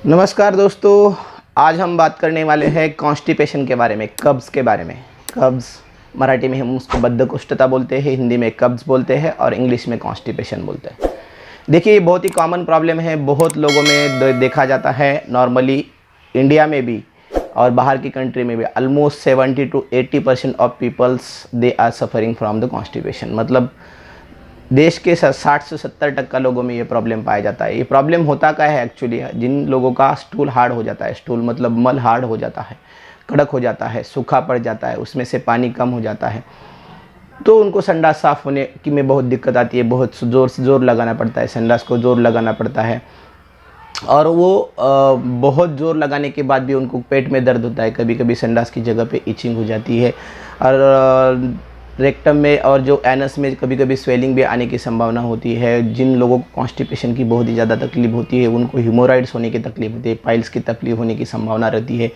नमस्कार दोस्तों, आज हम बात करने वाले हैं कॉन्स्टिपेशन के बारे में, कब्ज़ के बारे में। कब्ज़ मराठी में हम उसको बद्धकोष्ठता बोलते हैं, हिंदी में कब्ज़ बोलते हैं और इंग्लिश में कॉन्स्टिपेशन बोलते हैं। देखिए, ये बहुत ही कॉमन प्रॉब्लम है, बहुत लोगों में देखा जाता है। नॉर्मली इंडिया में भी और बाहर की कंट्री में भी almost 70 to 80% of peoples they are suffering from the constipation. मतलब देश के 60 से 70% लोगों में ये प्रॉब्लम पाया जाता है। ये प्रॉब्लम होता क्या है एक्चुअली, जिन लोगों का स्टूल हार्ड हो जाता है, स्टूल मतलब मल हार्ड हो जाता है, कड़क हो जाता है, सूखा पड़ जाता है, उसमें से पानी कम हो जाता है, तो उनको संडास साफ़ होने की में बहुत दिक्कत आती है। बहुत जोर लगाना पड़ता है, संडास को जोर लगाना पड़ता है और वो बहुत ज़ोर लगाने के बाद भी उनको पेट में दर्द होता है। कभी कभी संडास की जगह पे इचिंग हो जाती है और रेक्टम में और जो एनस में कभी कभी स्वेलिंग भी आने की संभावना होती है। जिन लोगों को कॉन्स्टिपेशन की बहुत ही ज़्यादा तकलीफ होती है, उनको हीमोराइड्स होने की तकलीफ होती है, पाइल्स की तकलीफ होने की संभावना रहती है,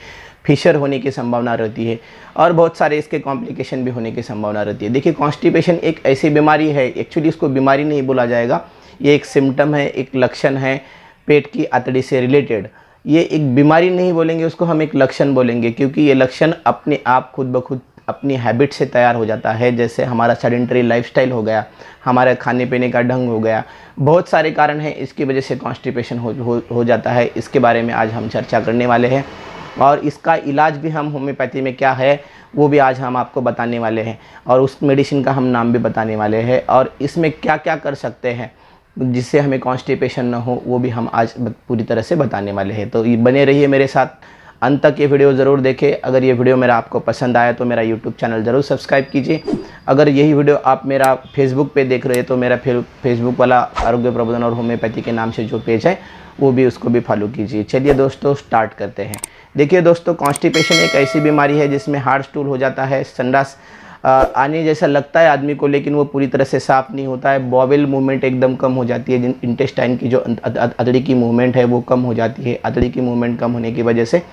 फिशर होने की संभावना रहती है और बहुत सारे इसके कॉम्प्लिकेशन भी होने की संभावना रहती है। देखिए, कॉन्स्टिपेशन एक ऐसी बीमारी है, एक्चुअली इसको बीमारी नहीं बोला जाएगा, ये एक सिम्टम है, एक लक्षण है पेट की आंतड़ी से रिलेटेड। ये एक बीमारी नहीं बोलेंगे, उसको हम एक लक्षण बोलेंगे, क्योंकि ये लक्षण अपने आप खुद ब खुद अपनी हैबिट से तैयार हो जाता है। जैसे हमारा सेडेंटरी लाइफस्टाइल हो गया, हमारे खाने पीने का ढंग हो गया, बहुत सारे कारण हैं इसकी वजह से कॉन्स्टिपेशन हो जाता है। इसके बारे में आज हम चर्चा करने वाले हैं और इसका इलाज भी हम होम्योपैथी में क्या है वो भी आज हम आपको बताने वाले हैं और उस मेडिसिन का हम नाम भी बताने वाले हैं और इसमें क्या क्या कर सकते हैं जिससे हमें कॉन्स्टिपेशन ना हो, वो भी हम आज पूरी तरह से बताने वाले हैं। तो बने रहिए मेरे साथ, अंत तक ये वीडियो ज़रूर देखें। अगर ये वीडियो मेरा आपको पसंद आया तो मेरा यूट्यूब चैनल ज़रूर सब्सक्राइब कीजिए। अगर यही वीडियो आप मेरा फेसबुक पे देख रहे हैं तो मेरा फेसबुक वाला आरोग्य प्रबोधन और होम्योपैथी के नाम से जो पेज है वो भी उसको भी फॉलो कीजिए। चलिए दोस्तों, स्टार्ट करते हैं। देखिए दोस्तों, कॉन्स्टिपेशन एक ऐसी बीमारी है जिसमें हार्ड स्टूल हो जाता है, संडास आने जैसा लगता है आदमी को, लेकिन वो पूरी तरह से साफ़ नहीं होता है। बॉवेल मूवमेंट एकदम कम हो जाती है, जिन इंटेस्टाइन की जो आंतड़ी की मूवमेंट है वो कम हो जाती है। आंतड़ी की मूवमेंट कम होने की वजह से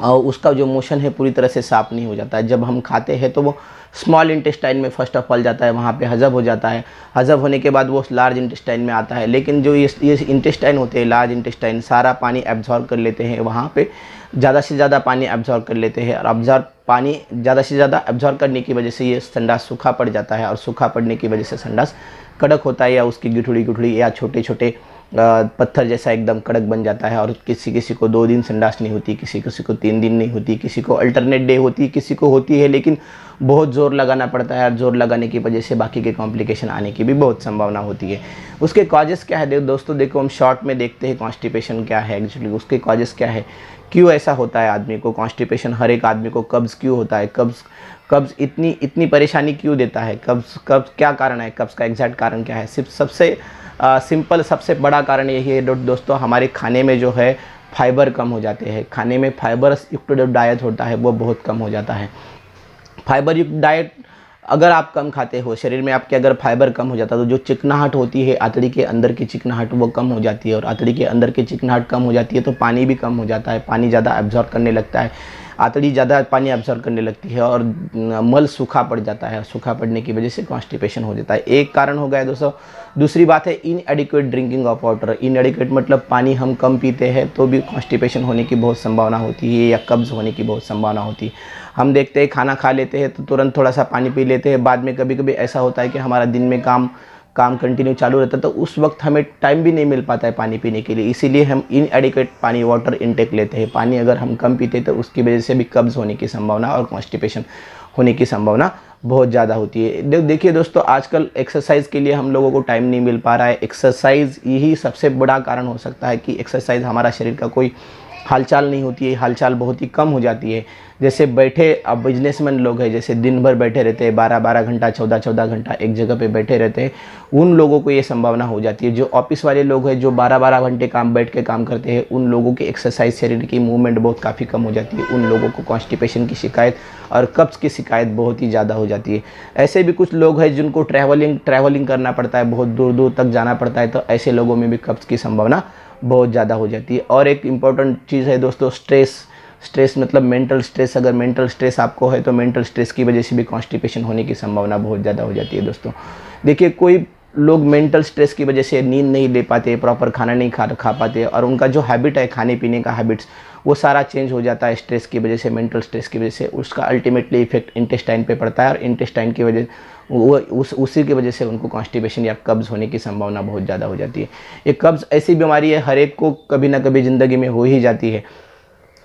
और उसका जो मोशन है पूरी तरह से साफ़ नहीं हो जाता है। जब हम खाते हैं तो वो स्मॉल इंटेस्टाइन में फर्स्ट ऑफ ऑल जाता है, वहाँ पे हज़म हो जाता है। हज़म होने के बाद वो लार्ज इंटेस्टाइन में आता है, लेकिन जो ये इंटेस्टाइन होते हैं, लार्ज इंटेस्टाइन, सारा पानी एब्जॉर्ब कर लेते हैं, वहाँ पे ज़्यादा से ज़्यादा पानी एब्जॉर्ब कर लेते हैं और पानी ज़्यादा से ज़्यादा एब्जॉर्ब करने की वजह से ये संडास सूखा पड़ जाता है और सूखा पड़ने की वजह से संडास कड़क होता है या उसकी गुठड़ी या छोटे छोटे पत्थर जैसा एकदम कड़क बन जाता है और किसी किसी को 2 दिन संडास नहीं होती, किसी किसी को 3 दिन नहीं होती, किसी को अल्टरनेट डे होती, किसी को होती है लेकिन बहुत ज़ोर लगाना पड़ता है और ज़ोर लगाने की वजह से बाकी के कॉम्प्लिकेशन आने की भी बहुत संभावना होती है। उसके कॉजेज़ क्या है दोस्तों, देखो हम शॉर्ट में देखते हैं कॉन्स्टिपेशन क्या है एक्चुअली, उसके कॉजेज़ क्या है, क्यों ऐसा होता है आदमी को कॉन्स्टिपेशन, हर एक आदमी को कब्ज़ क्यों होता है, कब्ज़ इतनी परेशानी क्यों देता है, कब्ज़ क्या कारण है, कब्ज़ का एग्जैक्ट कारण क्या है। सिर्फ सबसे सिंपल सबसे बड़ा कारण यही है दोस्तों, हमारे खाने में जो है फाइबर कम हो जाते हैं। खाने में फाइबर युक्त जो डाइट होता है वो बहुत कम हो जाता है। फाइबर युक्त डाइट अगर आप कम खाते हो, शरीर में आपके अगर फाइबर कम हो जाता है तो जो चिकनाहट होती है आंतड़ी के अंदर की चिकनाहट वो कम हो जाती है और आंतड़ी के अंदर की चिकनाहट कम हो जाती है तो पानी भी कम हो जाता है, पानी ज़्यादा एब्जॉर्ब करने लगता है, आंतड़ी ज़्यादा पानी एब्जॉर्ब करने लगती है और मल सूखा पड़ जाता है। सूखा पड़ने की वजह से कॉन्स्टिपेशन हो जाता है, एक कारण हो गया दोस्तों। दूसरी बात है इनएडिक्वेट ड्रिंकिंग ऑफ वाटर। इनएडिक्वेट मतलब पानी हम कम पीते हैं तो भी कॉन्स्टिपेशन होने की बहुत संभावना होती है या कब्ज़ होने की बहुत संभावना होती है। हम देखते हैं खाना खा लेते हैं तो तुरंत थोड़ा सा पानी पी लेते हैं, बाद में कभी कभी ऐसा होता है कि हमारा दिन में काम कंटिन्यू चालू रहता है तो उस वक्त हमें टाइम भी नहीं मिल पाता है पानी पीने के लिए, इसीलिए हम इनएडिक्वेट पानी वाटर इनटेक लेते हैं। पानी अगर हम कम पीते तो उसकी वजह से भी कब्ज़ होने की संभावना और कॉन्स्टिपेशन होने की संभावना बहुत ज़्यादा होती है। देखिए दोस्तों, आजकल एक्सरसाइज के लिए हम लोगों को टाइम नहीं मिल पा रहा है। एक्सरसाइज यही सबसे बड़ा कारण हो सकता है कि एक्सरसाइज हमारा शरीर का कोई हालचाल नहीं होती है, हालचाल बहुत ही कम हो जाती है। जैसे बैठे अब बिजनेसमैन लोग हैं, जैसे दिन भर बैठे रहते हैं, 12-12 घंटा 14-14 घंटा एक जगह पे बैठे रहते हैं, उन लोगों को ये संभावना हो जाती है। जो ऑफिस वाले लोग हैं जो 12-12 घंटे बैठ के काम करते हैं, उन लोगों की एक्सरसाइज, शरीर की मूवमेंट बहुत काफ़ी कम हो जाती है। उन लोगों को कॉन्स्टिपेशन की शिकायत और कब्ज़ की शिकायत बहुत ही ज़्यादा हो जाती है। ऐसे भी कुछ लोग हैं जिनको ट्रैवलिंग करना पड़ता है, बहुत दूर दूर तक जाना पड़ता है, तो ऐसे लोगों में भी कब्ज़ की संभावना बहुत ज़्यादा हो जाती है। और एक इम्पॉर्टेंट चीज़ है दोस्तों, स्ट्रेस मतलब मेंटल स्ट्रेस। अगर मेंटल स्ट्रेस आपको है तो मेंटल स्ट्रेस की वजह से भी कॉन्स्टिपेशन होने की संभावना बहुत ज़्यादा हो जाती है दोस्तों। देखिए, कोई लोग मेंटल स्ट्रेस की वजह से नींद नहीं ले पाते, प्रॉपर खाना नहीं खा पाते, और उनका जो हैबिट है खाने पीने का हैबिट्स वो सारा चेंज हो जाता है स्ट्रेस की वजह से, मेंटल स्ट्रेस की वजह से। उसका अल्टीमेटली इफेक्ट इंटेस्टाइन पे पड़ता है, और इंटेस्टाइन की वजह वो उसी की वजह से उनको कॉन्स्टिपेशन या कब्ज़ होने की संभावना बहुत ज़्यादा हो जाती है। ये कब्ज़ ऐसी बीमारी है, हर एक को कभी ना कभी ज़िंदगी में हो ही जाती है।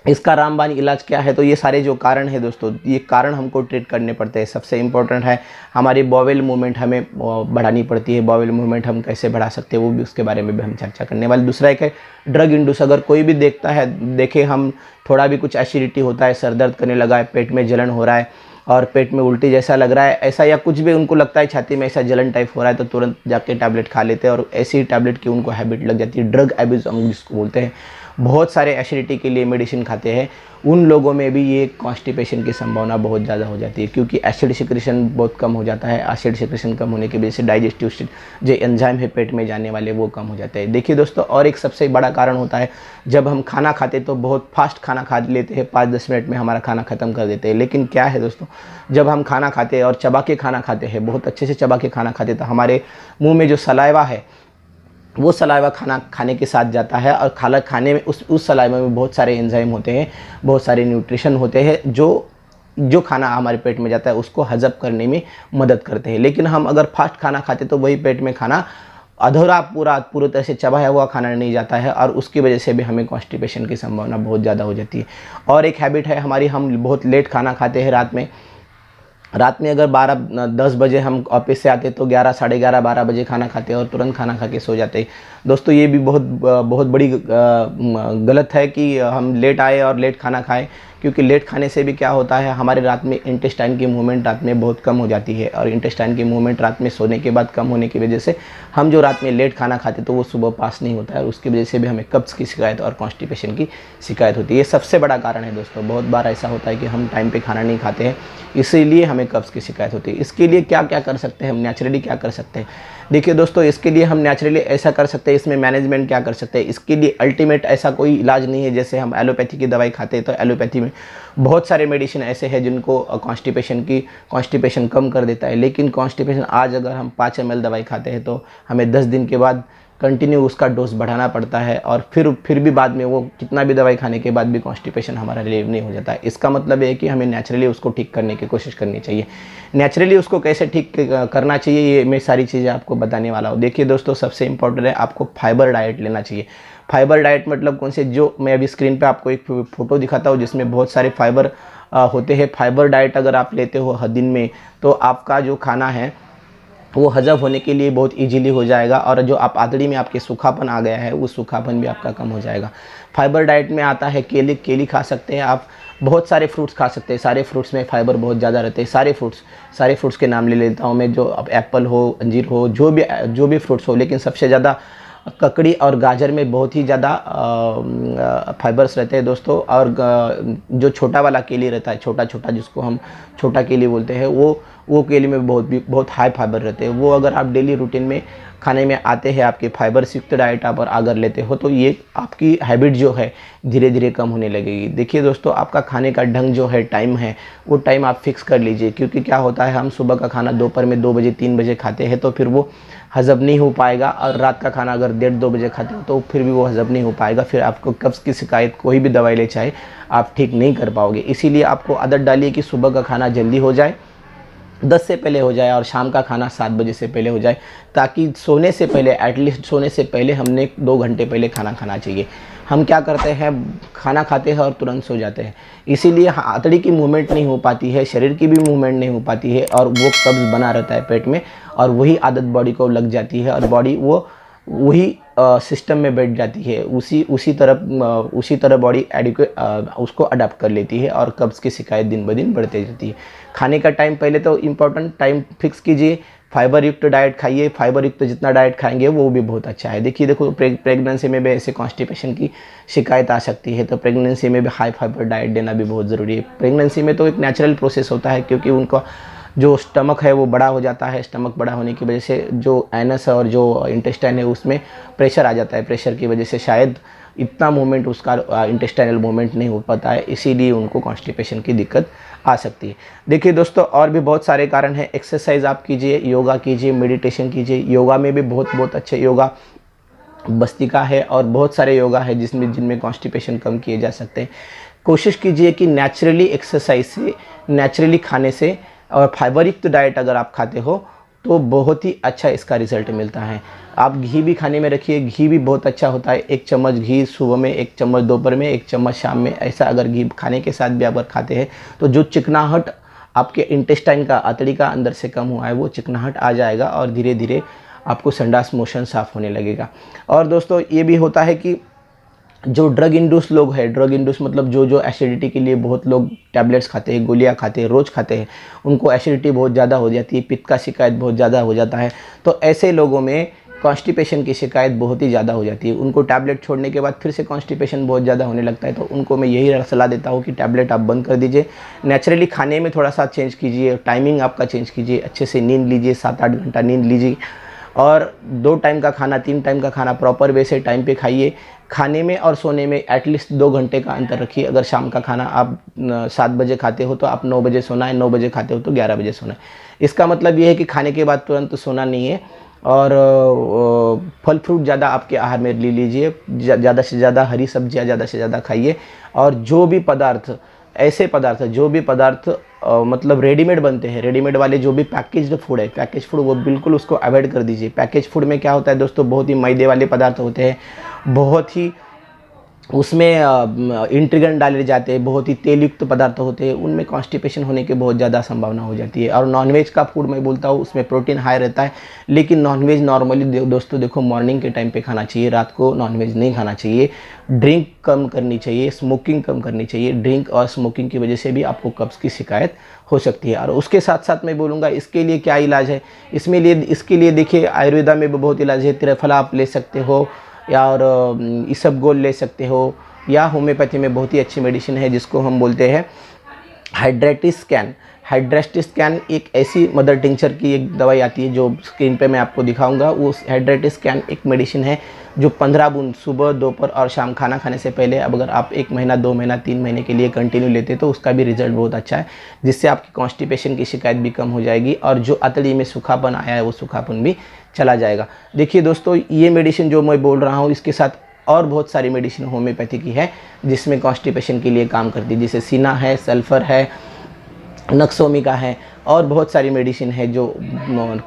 इसका रामबाण इलाज क्या है? तो ये सारे जो कारण है दोस्तों, ये कारण हमको ट्रीट करने पड़ते हैं। सबसे इम्पोर्टेंट है हमारी बॉवेल मूवमेंट हमें बढ़ानी पड़ती है। बॉवेल मूवमेंट हम कैसे बढ़ा सकते हैं वो भी, उसके बारे में भी हम चर्चा करने वाले। दूसरा एक है ड्रग इंड्यूस। अगर कोई भी देखे हम थोड़ा भी कुछ एसिडिटी होता है, सर दर्द करने लगा है, पेट में जलन हो रहा है और पेट में उल्टी जैसा लग रहा है, ऐसा या कुछ भी उनको लगता है छाती में ऐसा जलन टाइप हो रहा है, तो तुरंत जाके टैबलेट खा लेते हैं, और ऐसी टैबलेट की उनको हैबिट लग जाती है। ड्रग एब्यूज़ हम जिसको बोलते हैं, बहुत सारे एसिडिटी के लिए मेडिसिन खाते हैं, उन लोगों में भी ये कॉन्स्टिपेशन की संभावना बहुत ज़्यादा हो जाती है, क्योंकि एसिड सिक्रेशन बहुत कम हो जाता है। एसिड सिक्रेशन कम होने की वजह से डाइजेस्टिव जो एंजाइम है पेट में जाने वाले वो कम हो जाते हैं। देखिए दोस्तों, और एक सबसे बड़ा कारण होता है जब हम खाना खाते तो बहुत फास्ट खाना खा लेते हैं, 5-10 मिनट में हमारा खाना ख़त्म कर देते हैं। लेकिन क्या है दोस्तों, जब हम खाना खाते हैं और चबा के खाना खाते हैं, बहुत अच्छे से चबा के खाना खाते हैं, तो हमारे मुँह में जो सलाइवा है वो सलाइवा खाना खाने के साथ जाता है, और खाने में उस सलाइवा में बहुत सारे एंजाइम होते हैं, बहुत सारे न्यूट्रिशन होते हैं जो खाना हमारे पेट में जाता है उसको हजम करने में मदद करते हैं। लेकिन हम अगर फास्ट खाना खाते तो वही पेट में खाना अधूरा पूरी तरह से चबाया हुआ खाना नहीं जाता है, और उसकी वजह से भी हमें कॉन्स्टिपेशन की संभावना बहुत ज़्यादा हो जाती है। और एक हैबिट है हमारी, हम बहुत लेट खाना खाते हैं रात में अगर 12-10 बजे हम ऑफिस से आते तो 11, साढ़े 11, 12 बजे खाना खाते हैं और तुरंत खाना खा के सो जाते हैं। दोस्तों ये भी बहुत बड़ी गलत है कि हम लेट आए और लेट खाना खाएं, क्योंकि लेट खाने से भी क्या होता है, हमारे रात में इंटेस्टाइन की मूवमेंट रात में बहुत कम हो जाती है, और इंटेस्टाइन की मूवमेंट रात में सोने के बाद कम होने की वजह से हम जो रात में लेट खाना खाते तो वो सुबह पास नहीं होता है, और उसकी वजह से भी हमें कब्ज़ की शिकायत और कॉन्स्टिपेशन की शिकायत होती है। ये सबसे बड़ा कारण है दोस्तों। बहुत बार ऐसा होता है कि हम टाइम पे खाना नहीं खाते हैं, इसीलिए हमें कब्ज़ की शिकायत होती है। इसके लिए क्या क्या कर सकते हैं हम, नेचुरली क्या कर सकते हैं? देखिए दोस्तों, इसके लिए हम नेचुरली ऐसा कर सकते हैं, इसमें मैनेजमेंट क्या कर सकते हैं। इसके लिए अल्टीमेट ऐसा कोई इलाज नहीं है। जैसे हम एलोपैथी की दवाई खाते हैं तो एलोपैथी में बहुत सारे मेडिसिन ऐसे हैं जिनको कॉन्स्टिपेशन कम कर देता है। लेकिन कॉन्स्टिपेशन आज अगर हम 5 ml दवाई खाते हैं तो हमें 10 दिन के बाद कंटिन्यू उसका डोज बढ़ाना पड़ता है, और फिर भी बाद में वो कितना भी दवाई खाने के बाद भी कॉन्स्टिपेशन हमारा रिलीव नहीं हो जाता है। इसका मतलब है कि हमें नेचुरली उसको ठीक करने की कोशिश करनी चाहिए। नेचुरली उसको कैसे ठीक करना चाहिए, ये मैं सारी चीज़ें आपको बताने वाला हूँ। देखिए दोस्तों, सबसे इंपॉर्टेंट है आपको फाइबर डाइट लेना चाहिए। फाइबर डाइट मतलब कौन से, जो मैं अभी स्क्रीन पर आपको एक फ़ोटो दिखाता हूँ जिसमें बहुत सारे फाइबर होते हैं। फाइबर डाइट अगर आप लेते हो हर दिन में तो आपका जो खाना है वो हजम होने के लिए बहुत इजीली हो जाएगा, और जो आप आंतड़ी में आपके सूखापन आ गया है वो सूखापन भी आपका कम हो जाएगा। फाइबर डाइट में आता है केली खा सकते हैं आप, बहुत सारे फ्रूट्स खा सकते हैं। सारे फ्रूट्स में फाइबर बहुत ज़्यादा रहते हैं। सारे फ्रूट्स के नाम ले लेता हूँ मैं, जो अब एप्पल हो, अंजीर हो, जो भी फ्रूट्स हो, लेकिन सबसे ज़्यादा ककड़ी और गाजर में बहुत ही ज़्यादा फाइबर्स रहते हैं दोस्तों। और जो छोटा वाला केली रहता है, छोटा जिसको हम छोटा केली बोलते हैं, वो केली में बहुत हाई फाइबर रहते हैं। वो अगर आप डेली रूटीन में खाने में आते हैं, आपके फाइबर युक्त डाइट आप अगर लेते हो तो ये आपकी हैबिट जो है धीरे धीरे कम होने लगेगी। देखिए दोस्तों, आपका खाने का ढंग जो है, टाइम है, वो टाइम आप फिक्स कर लीजिए, क्योंकि क्या होता है हम सुबह का खाना दोपहर में 2 बजे 3 बजे खाते हैं तो फिर वो हज़म नहीं हो पाएगा, और रात का खाना अगर 1:30-2 बजे खाते हो तो फिर भी वो हज़म नहीं हो पाएगा। फिर आपको कब्ज़ की शिकायत कोई भी दवाई ले चाहे आप ठीक नहीं कर पाओगे। इसीलिए आपको आदत डालिए कि सुबह का खाना जल्दी हो जाए, 10 से पहले हो जाए, और शाम का खाना 7 बजे से पहले हो जाए, ताकि सोने से पहले, एटलीस्ट सोने से पहले हमने 2 घंटे पहले खाना खाना चाहिए। हम क्या करते हैं, खाना खाते हैं और तुरंत सो जाते हैं, इसीलिए आंतड़ी की मूवमेंट नहीं हो पाती है, शरीर की भी मूवमेंट नहीं हो पाती है, और वो कब्ज़ बना रहता है पेट में, और वही आदत बॉडी को लग जाती है, और बॉडी वही सिस्टम में बैठ जाती है, उसी तरह बॉडी उसको अडाप्ट कर लेती है, और कब्ज़ की शिकायत दिन ब दिन बढ़ते जाती है। खाने का टाइम पहले तो इम्पोर्टेंट टाइम फिक्स कीजिए, फाइबर युक्त डाइट खाइए। फाइबर युक्त जितना डाइट खाएंगे वो भी बहुत अच्छा है। देखो प्रेगनेंसी में भी ऐसे कॉन्स्टिपेशन की शिकायत आ सकती है, तो प्रेगनेंसी में भी हाई फाइबर डाइट देना भी बहुत ज़रूरी है। प्रेगनेंसी में तो एक नेचुरल प्रोसेस होता है, क्योंकि उनका जो स्टमक है वो बड़ा हो जाता है। स्टमक बड़ा होने की वजह से जो एनस और जो इंटेस्टाइन है उसमें प्रेशर आ जाता है। प्रेशर की वजह से शायद इतना मूवमेंट उसका इंटेस्टाइनल मूवमेंट नहीं हो पाता है, इसीलिए उनको कॉन्स्टिपेशन की दिक्कत आ सकती है। देखिए दोस्तों, और भी बहुत सारे कारण हैं। एक्सरसाइज आप कीजिए, योगा कीजिए, मेडिटेशन कीजिए। योगा में भी बहुत अच्छे योगा भस्त्रिका है और बहुत सारे योगा है जिनमें कॉन्स्टिपेशन कम किए जा सकते हैं। कोशिश कीजिए कि नेचुरली एक्सरसाइज से, नेचुरली खाने से और फाइबर युक्त डाइट अगर आप खाते हो तो बहुत ही अच्छा इसका रिजल्ट मिलता है। आप घी भी खाने में रखिए, घी भी बहुत अच्छा होता है। 1 चम्मच घी सुबह में, 1 चम्मच दोपहर में, 1 चम्मच शाम में, ऐसा अगर घी खाने के साथ भी अगर खाते हैं तो जो चिकनाहट आपके इंटेस्टाइन का, आंतड़ी का अंदर से कम हुआ है, वो चिकनाहट आ जाएगा और धीरे धीरे आपको संडास मोशन साफ होने लगेगा। और दोस्तों ये भी होता है कि जो ड्रग इंड्यूस लोग हैं, ड्रग इंड्यूस मतलब जो एसिडिटी के लिए बहुत लोग टैबलेट्स खाते हैं, गोलियां खाते हैं, रोज़ खाते हैं, उनको एसिडिटी बहुत ज़्यादा हो जाती है, पित्त का शिकायत बहुत ज़्यादा हो जाता है। तो ऐसे लोगों में कॉन्स्टिपेशन की शिकायत बहुत ही ज़्यादा हो जाती है। उनको टैबलेट छोड़ने के बाद फिर से कॉन्स्टिपेशन बहुत ज़्यादा होने लगता है। तो उनको मैं यही सलाह देता हूँ कि टैबलेट आप बंद कर दीजिए, नेचुरली खाने में थोड़ा सा चेंज कीजिए, टाइमिंग आपका चेंज कीजिए, अच्छे से नींद लीजिए, 7-8 घंटा नींद लीजिए और 2 टाइम का खाना, 3 टाइम का खाना प्रॉपर वे से टाइम पे खाइए। खाने में और सोने में एटलीस्ट 2 घंटे का अंतर रखिए। अगर शाम का खाना आप 7 बजे खाते हो तो आप 9 बजे सोना है, 9 बजे खाते हो तो 11 बजे सोना है। इसका मतलब ये है कि खाने के बाद तुरंत सोना नहीं है। और फल फ्रूट ज़्यादा आपके आहार में ले लीजिए, ज़्यादा से ज़्यादा हरी सब्जियाँ ज़्यादा से ज़्यादा खाइए। और जो भी पदार्थ, ऐसे पदार्थ जो भी पदार्थ मतलब रेडीमेड बनते हैं, रेडीमेड वाले जो भी पैकेज्ड फूड है, पैकेज फूड वो बिल्कुल उसको अवॉइड कर दीजिए। पैकेज फूड में क्या होता है दोस्तों, बहुत ही मैदे वाले पदार्थ होते हैं, बहुत ही उसमें इंट्रीगेंट डाले जाते हैं, बहुत ही तेलयुक्त पदार्थ होते हैं, उनमें कॉन्स्टिपेशन होने की बहुत ज़्यादा संभावना हो जाती है। और नॉनवेज का फूड मैं बोलता हूँ उसमें प्रोटीन हाई रहता है, लेकिन नॉनवेज नॉर्मली दोस्तों देखो मॉर्निंग के टाइम पे खाना चाहिए, रात को नॉनवेज नहीं खाना चाहिए। ड्रिंक कम करनी चाहिए, स्मोकिंग कम करनी चाहिए। ड्रिंक और स्मोकिंग की वजह से भी आपको कब्ज़ की शिकायत हो सकती है। और उसके साथ साथ मैं बोलूँगा इसके लिए क्या इलाज है, इसके लिए देखिए आयुर्वेदा में भी बहुत इलाज है। त्रिफला आप ले सकते हो या और इसबगोल ले सकते हो, या होम्योपैथी में बहुत ही अच्छी मेडिसिन है जिसको हम बोलते हैं हाइड्रेटिस स्कैन। हाइड्रेटिस स्कैन एक ऐसी मदर टिंचर की एक दवाई आती है जो स्क्रीन पे मैं आपको दिखाऊंगा। वो हाइड्रेटिस स्कैन एक मेडिसिन है जो 15 बूंद सुबह, दोपहर और शाम खाना खाने से पहले, अब अगर आप 1 महीना, 2 महीना, 3 महीने के लिए कंटिन्यू लेते तो उसका भी रिजल्ट बहुत अच्छा है, जिससे आपकी कॉन्स्टिपेशन की शिकायत भी कम हो जाएगी और जो आंतड़ी में सूखापन आया है वो सूखापन भी चला जाएगा। देखिए दोस्तों, ये मेडिसिन जो मैं बोल रहा हूँ इसके साथ और बहुत सारी मेडिसिन होम्योपैथी की है जिसमें कॉन्स्टिपेशन के लिए काम करती है, जैसे सीना है, सल्फर है, नक्सोमिका है और बहुत सारी मेडिसिन है जो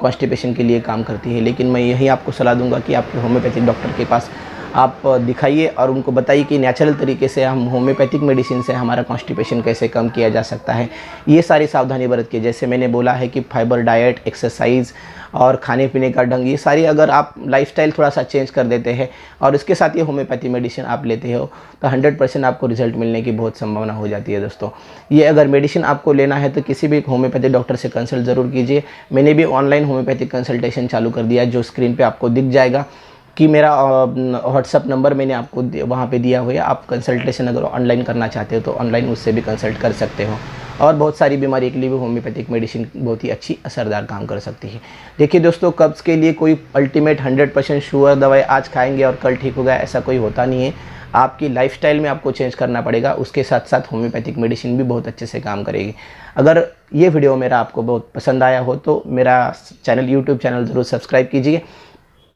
कॉन्स्टिपेशन के लिए काम करती है। लेकिन मैं यही आपको सलाह दूंगा कि आपके होम्योपैथिक डॉक्टर के पास आप दिखाइए और उनको बताइए कि नेचुरल तरीके से हम होम्योपैथिक मेडिसिन से हमारा कॉन्स्टिपेशन कैसे कम किया जा सकता है। ये सारी सावधानी बरत के, जैसे मैंने बोला है कि फाइबर डाइट, एक्सरसाइज और खाने पीने का ढंग, ये सारी अगर आप लाइफस्टाइल थोड़ा सा चेंज कर देते हैं और इसके साथ ये होम्योपैथी मेडिसिन आप लेते हो तो 100% आपको रिजल्ट मिलने की बहुत संभावना हो जाती है दोस्तों। ये अगर मेडिसिन आपको लेना है तो किसी भी होम्योपैथी डॉक्टर से कंसल्ट ज़रूर कीजिए। मैंने भी ऑनलाइन होम्योपैथिक कंसल्टेशन चालू कर दिया है, जो स्क्रीन पर आपको दिख जाएगा कि मेरा व्हाट्सअप नंबर मैंने आपको वहाँ पे दिया हुआ है। आप कंसल्टेशन अगर ऑनलाइन करना चाहते हो तो ऑनलाइन उससे भी कंसल्ट कर सकते हो। और बहुत सारी बीमारी के लिए भी होम्योपैथिक मेडिसिन बहुत ही अच्छी असरदार काम कर सकती है। देखिए दोस्तों, कब्ज़ के लिए कोई अल्टीमेट 100% श्योर दवाई आज खाएंगे और कल ठीक हो गया, ऐसा कोई होता नहीं है। आपकी लाइफस्टाइल में आपको चेंज करना पड़ेगा, उसके साथ साथ होम्योपैथिक मेडिसिन भी बहुत अच्छे से काम करेगी। अगर ये वीडियो मेरा आपको बहुत पसंद आया हो तो मेरा चैनल, यूट्यूब चैनल ज़रूर सब्सक्राइब कीजिए